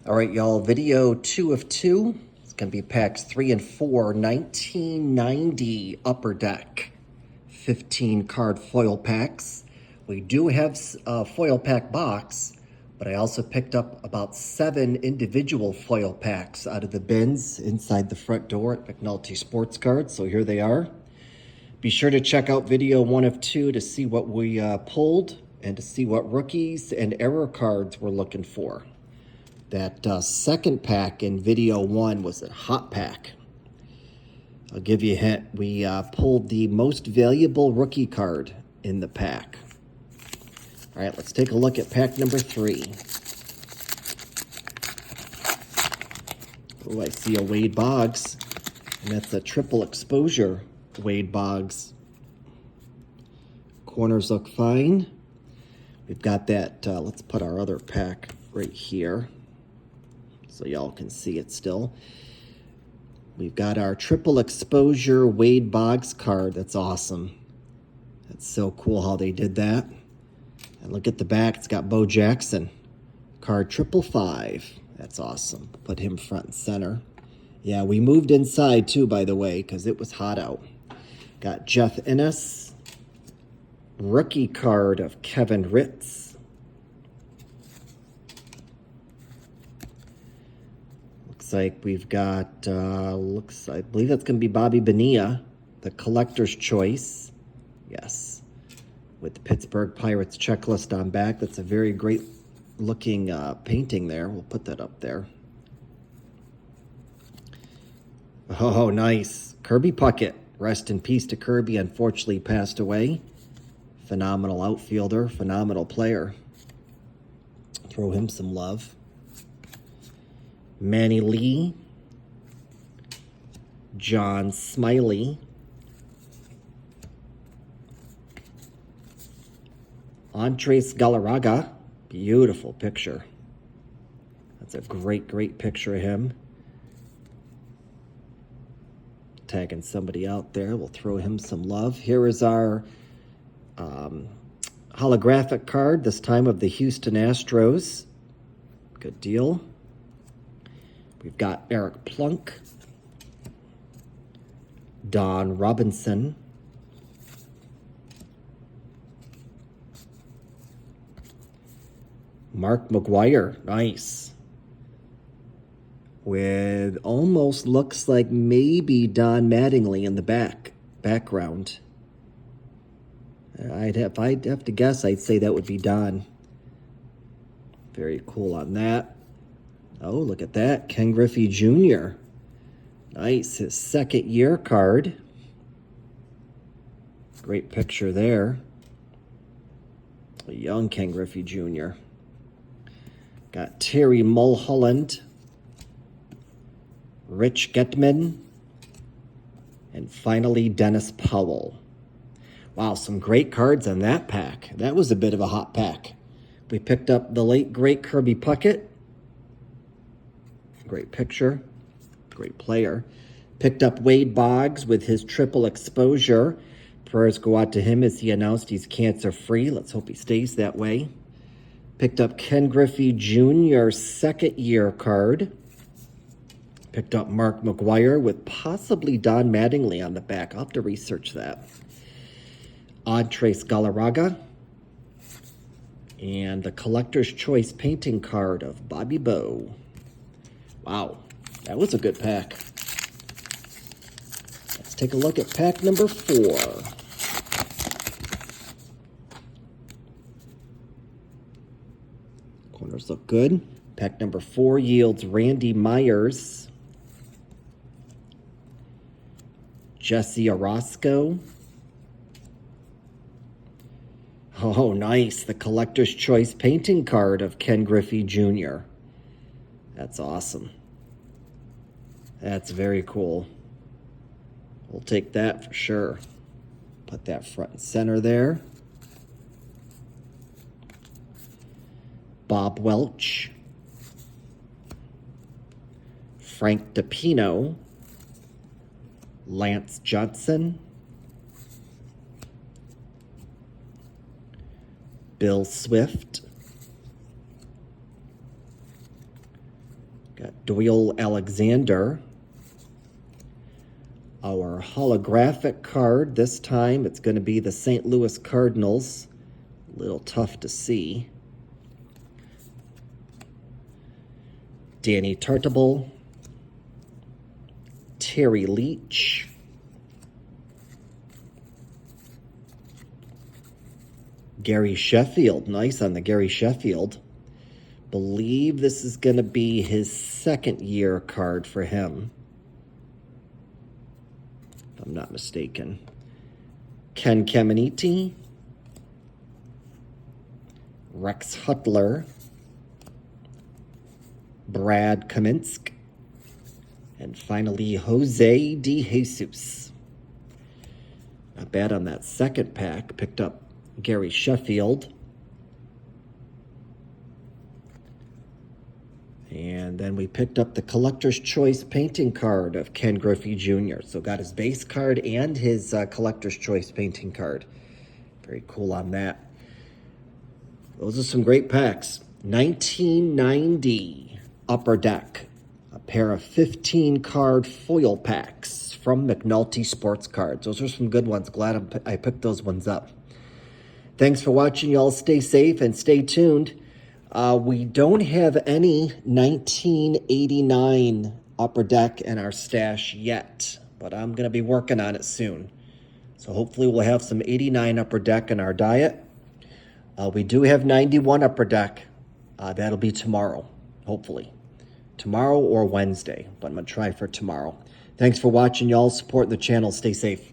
All right, y'all, video 2 of 2. It's going to be packs 3 and 4, 1990 Upper Deck. 15 card foil packs. We do have a foil pack box, but I also picked up about 7 individual foil packs out of the bins inside the front door at McNulty Sports Cards. So here they are. Be sure to check out video 1 of 2 to see what we pulled and to see what rookies and error cards we're looking for. That second pack in video 1 was a hot pack. I'll give you a hint. We pulled the most valuable rookie card in the pack. All right, let's take a look at pack number 3. Oh, I see a Wade Boggs, and that's a triple exposure Wade Boggs. Corners look fine. We've got that, let's put our other pack right here so y'all can see it still. We've got our triple exposure Wade Boggs card. That's awesome. That's so cool how they did that. And look at the back. It's got Bo Jackson. Card 555. That's awesome. Put him front and center. Yeah, we moved inside too, by the way, because it was hot out. Got Jeff Innes. Rookie card of Kevin Ritz. Like we've got I believe that's going to be Bobby Bonilla, the collector's choice. Yes, with the Pittsburgh Pirates checklist on back. That's a very great looking painting there. We'll put that up there. Oh, nice. Kirby Puckett. Rest in peace to Kirby. Unfortunately passed away. Phenomenal outfielder, phenomenal player. Throw him some love. Manny Lee, John Smiley, Andres Galarraga, beautiful picture. That's a great picture of him. Tagging somebody out there, we'll throw him some love. Here is our holographic card, this time of the Houston Astros. Good deal. We've got Eric Plunk, Don Robinson, Mark McGuire, nice. With almost looks like maybe Don Mattingly in the background. If I'd have to guess, I'd say that would be Don. Very cool on that. Oh, look at that. Ken Griffey Jr. Nice. His second year card. Great picture there. A young Ken Griffey Jr. Got Terry Mulholland, Rich Getman, and finally Dennis Powell. Wow, some great cards on that pack. That was a bit of a hot pack. We picked up the late, great Kirby Puckett. Great picture, great player. Picked up Wade Boggs with his triple exposure. Prayers go out to him as he announced he's cancer-free. Let's hope he stays that way. Picked up Ken Griffey Jr. second year card. Picked up Mark McGuire with possibly Don Mattingly on the back. I'll have to research that. Andres Galarraga. And the collector's choice painting card of Bobby Bo. Wow, that was a good pack. Let's take a look at pack number 4. Corners look good. Pack number 4 yields Randy Myers, Jesse Orosco. Oh, nice. The collector's choice painting card of Ken Griffey Jr. That's awesome. That's very cool. We'll take that for sure. Put that front and center there. Bob Welch. Frank DePino. Lance Johnson. Bill Swift. Got Doyle Alexander. Our holographic card, this time it's going to be the St. Louis Cardinals. A little tough to see. Danny Tartable. Terry Leach. Gary Sheffield. Nice on the Gary Sheffield. Believe this is going to be his second year card for him, if I'm not mistaken. Ken Caminiti. Rex Hutler. Brad Kaminsk. And finally, Jose De Jesus. Not bad on that second pack. Picked up Gary Sheffield. And then we picked up the Collector's Choice painting card of Ken Griffey Jr. So got his base card and his Collector's Choice painting card. Very cool on that. Those are some great packs. 1990 Upper Deck. A pair of 15-card foil packs from McNulty Sports Cards. Those are some good ones. Glad I picked those ones up. Thanks for watching. Y'all stay safe and stay tuned. We don't have any 1989 Upper Deck in our stash yet, but I'm going to be working on it soon. So hopefully we'll have some 89 Upper Deck in our diet. We do have 91 Upper Deck. That'll be tomorrow, hopefully. Tomorrow or Wednesday, but I'm going to try for tomorrow. Thanks for watching, y'all. Support the channel. Stay safe.